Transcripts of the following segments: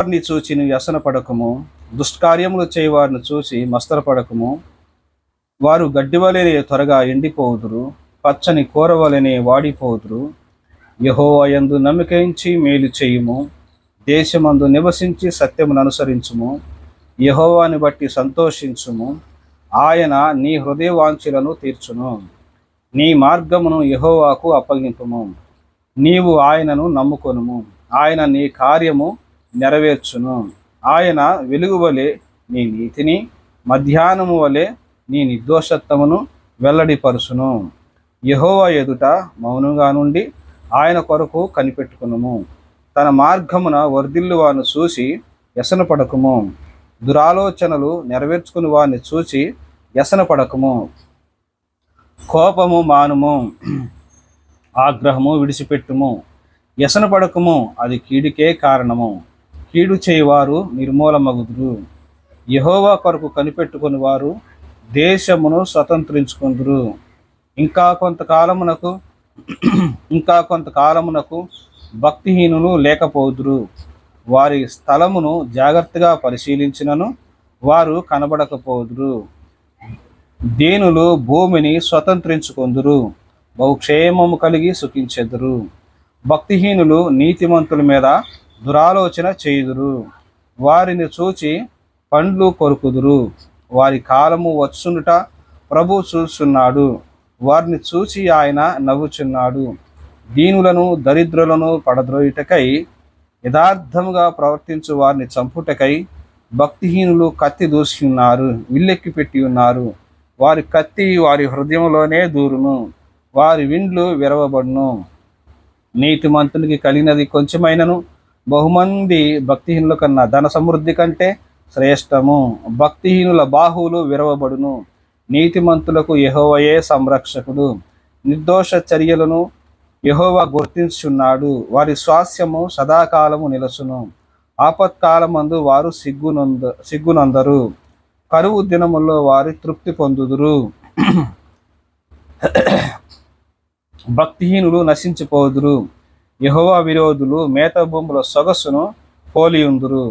వారిని చూచి నువ్వు వ్యసన పడకము, దుష్కార్యములు చేయవారిని చూసి మస్తరపడకము. వారు గడ్డివలెనే త్వరగా ఎండిపోవుదురు, పచ్చని కూరవలెనే వాడిపోవుదురు. యెహోవా యందు నమ్మకించి మేలు చేయుము, దేశమందు నివసించి సత్యమును అనుసరించుము. యెహోవాని బట్టి సంతోషించుము, ఆయన నీ హృదయ వాంఛలను తీర్చును. నీ మార్గమును యెహోవాకు అప్పగింపుము, నీవు ఆయనను నమ్ముకొనుము, ఆయన నీ కార్యము నెరవేర్చును. ఆయన వెలుగు వలె నీ నీతిని, మధ్యాహ్నము వలె నీ నిర్దోషత్వమును వెల్లడిపరుచును. యెహోవా ఎదుట మౌనంగా నుండి ఆయన కొరకు కనిపెట్టుకునుము. తన మార్గమున వర్ధిల్లు వారిని చూసి వ్యసన పడకము, దురాలోచనలు నెరవేర్చుకుని వారిని చూసి వ్యసన పడకము. కోపము మానుము, ఆగ్రహము విడిచిపెట్టుము. వ్యసన పడకము, అది కీడుకే కారణము. కీడు చేయవారు నిర్మూలమగుదురు. యెహోవా కొరకు కనిపెట్టుకుని వారు దేశమును స్వతంత్రించుకుందురు. ఇంకా కొంతకాలమునకు భక్తిహీనులు లేకపోదురు. వారి స్థలమును జాగ్రత్తగా పరిశీలించినను వారు కనబడకపోదురు. దీనులు భూమిని స్వతంత్రించుకొందురు, బహుక్షేమము కలిగి సుఖించెదరు. భక్తిహీనులు నీతిమంతుల మీద దురాలోచన చేయుదురు, వారిని చూచి పండ్లు కొరుకుదురు. వారి కాలము వచ్చునుట ప్రభు చూస్తున్నాడు, వారిని చూచి ఆయన నవ్వుచున్నాడు. దీనులను దరిద్రులను పడద్రోయుటకై, యథార్థముగా ప్రవర్తించు వారిని చంపుటకై భక్తిహీనులు కత్తి దూసి ఉన్నారు, విల్లెక్కి పెట్టి ఉన్నారు. వారి కత్తి వారి హృదయంలోనే దూరును, వారి విండ్లు విరవబడును. నీతిమంతునికి కలిగినది కొంచెమైనను బహుమంది భక్తిహీనుల కన్నా ధన సమృద్ధి కంటే శ్రేష్టము. భక్తిహీనుల బాహువులు విరవబడును, నీతిమంతులకు యెహోవాయే సంరక్షకుడు. నిర్దోష చర్యలను యెహోవా గుర్తించుచున్నాడు, వారి స్వాస్యము సదాకాలము నిలచును. ఆపత్కాలమందు వారు సిగ్గునందరు, కరువు దినముల్లో వారి తృప్తి పొందుదురు. భక్తిహీనులు నశించిపోదురు, యెహోవా విరోధులు మేత భూముల సొగసును పోలియుందురు.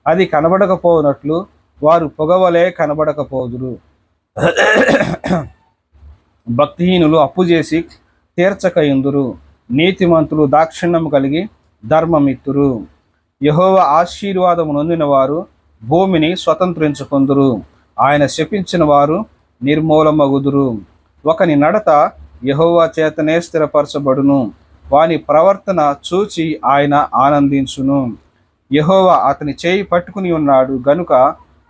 అది కనబడకపోనట్లు వారు పొగవలే కనబడకపోదురు. భక్తిహీనులు అప్పు చేసి తీర్చకయుందురు, నీతిమంతులు దాక్షిణ్యము కలిగి ధర్మమిత్తురు. యెహోవా ఆశీర్వాదము నొందిన వారు భూమిని స్వతంత్రించుకొందురు, ఆయన శపించిన వారు నిర్మూలమగుదురు. ఒకని నడత యెహోవా చేతనే స్థిరపరచబడును, వాని ప్రవర్తన చూచి ఆయన ఆనందించును. యెహోవా అతని చేయి పట్టుకుని ఉన్నాడు గనుక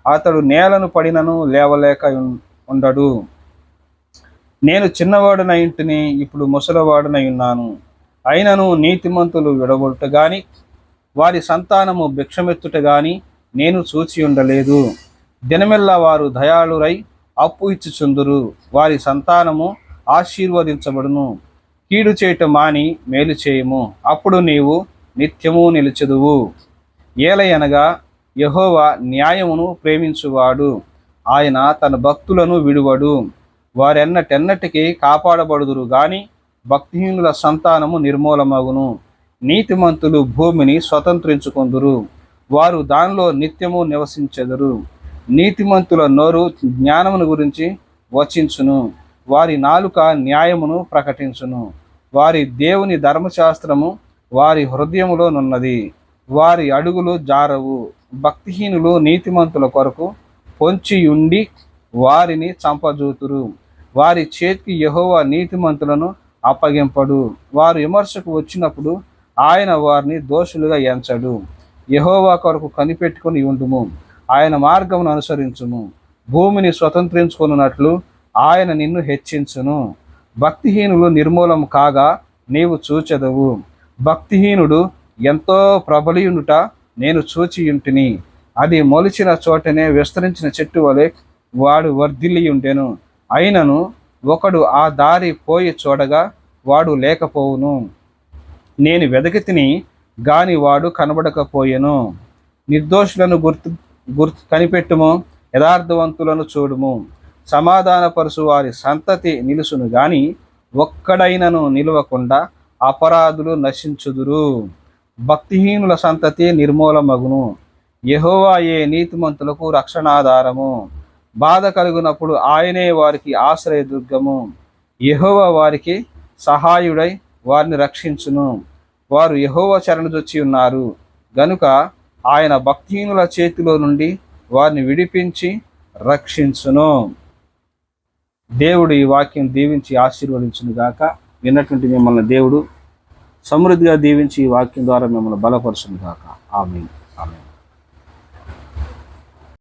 అతడు నేలను పడినను లేవలేక ఉండడు. నేను చిన్నవాడునై ఇంటిని, ఇప్పుడు ముసలివాడునై ఉన్నాను. అయినను నీతిమంతులు విడగొట్టుట గాని వారి సంతానము భిక్షమెత్తుట గాని నేను చూచి ఉండలేదు. దినమెల్లా వారు దయాళురై అప్పు ఇచ్చుచుందురు, వారి సంతానము ఆశీర్వదించబడును. కీడు చేయటం మాని మేలు చేయము, అప్పుడు నీవు నిత్యము నిలిచెదువు. ఏలయనగా యెహోవా న్యాయమును ప్రేమించువాడు, ఆయన తన భక్తులను విడువడు. వారెన్నటెన్నటికీ కాపాడబడుదురు గాని భక్తిహీనుల సంతానము నిర్మూలమగును. నీతిమంతులు భూమిని స్వతంత్రించుకొందురు, వారు దానిలో నిత్యము నివసించెదరు. నీతిమంతుల నోరు జ్ఞానమును గురించి వచించును, వారి నాలుక న్యాయమును ప్రకటించును. వారి దేవుని ధర్మశాస్త్రము వారి హృదయములోనున్నది, వారి అడుగులు జారవు. భక్తిహీనులు నీతిమంతుల కొరకు పొంచియుండి వారిని చంపజూతురు. వారి చేతికి యెహోవా నీతిమంతులను అప్పగింపడు. వారు విమర్శకు వచ్చినప్పుడు ఆయన వారిని దోషులుగా ఎంచడు. యెహోవా కొరకు కనిపెట్టుకుని ఉండుము, ఆయన మార్గమును అనుసరించుము. భూమిని స్వతంత్రించుకొనున్నట్లు ఆయన నిన్ను హెచ్చించును. భక్తిహీనులు నిర్మూలము కాగా నీవు చూచెదవు. భక్తిహీనుడు ఎంతో ప్రబలియుండుట నేను చూచియుంటిని. అది మొలిచిన చోటనే విస్తరించిన చెట్టు వలె వాడు వర్ధిల్లియుండెను. అయినను ఒకడు ఆ దారి పోయి చూడగా వాడు లేకపోవును. నేను వెదకితిని గాని వాడు కనబడకపోయెను. నిర్దోషులను గుర్తు కనిపెట్టుము, యథార్థవంతులను చూడుము. సమాధానపరుచు వారి సంతతి నిలుసును గాని ఒక్కడైనను నిలవకుండా అపరాధులు నశించుదురు. భక్తిహీనుల సంతతి నిర్మూలమగును. యెహోవాయే నీతిమంతులకు రక్షణాధారము. బాధ కలుగునప్పుడు ఆయనే వారికి ఆశ్రయదుర్గము. యెహోవా వారికి సహాయుడై వారిని రక్షించును. వారు యెహోవా శరణుజొచ్చి ఉన్నారు గనుక ఆయన భక్తిహీనుల చేతిలో నుండి వారిని విడిపించి రక్షించును. దేవుడు ఈ వాక్యం దీవించి ఆశీర్వదించును గాక. విన్నటువంటి మిమ్మల్ని దేవుడు సమృద్ధిగా దీవించి ఈ వాక్యం ద్వారా మిమ్మల్ని బలపరచును గాక. ఆమేన్. ఆమేన్.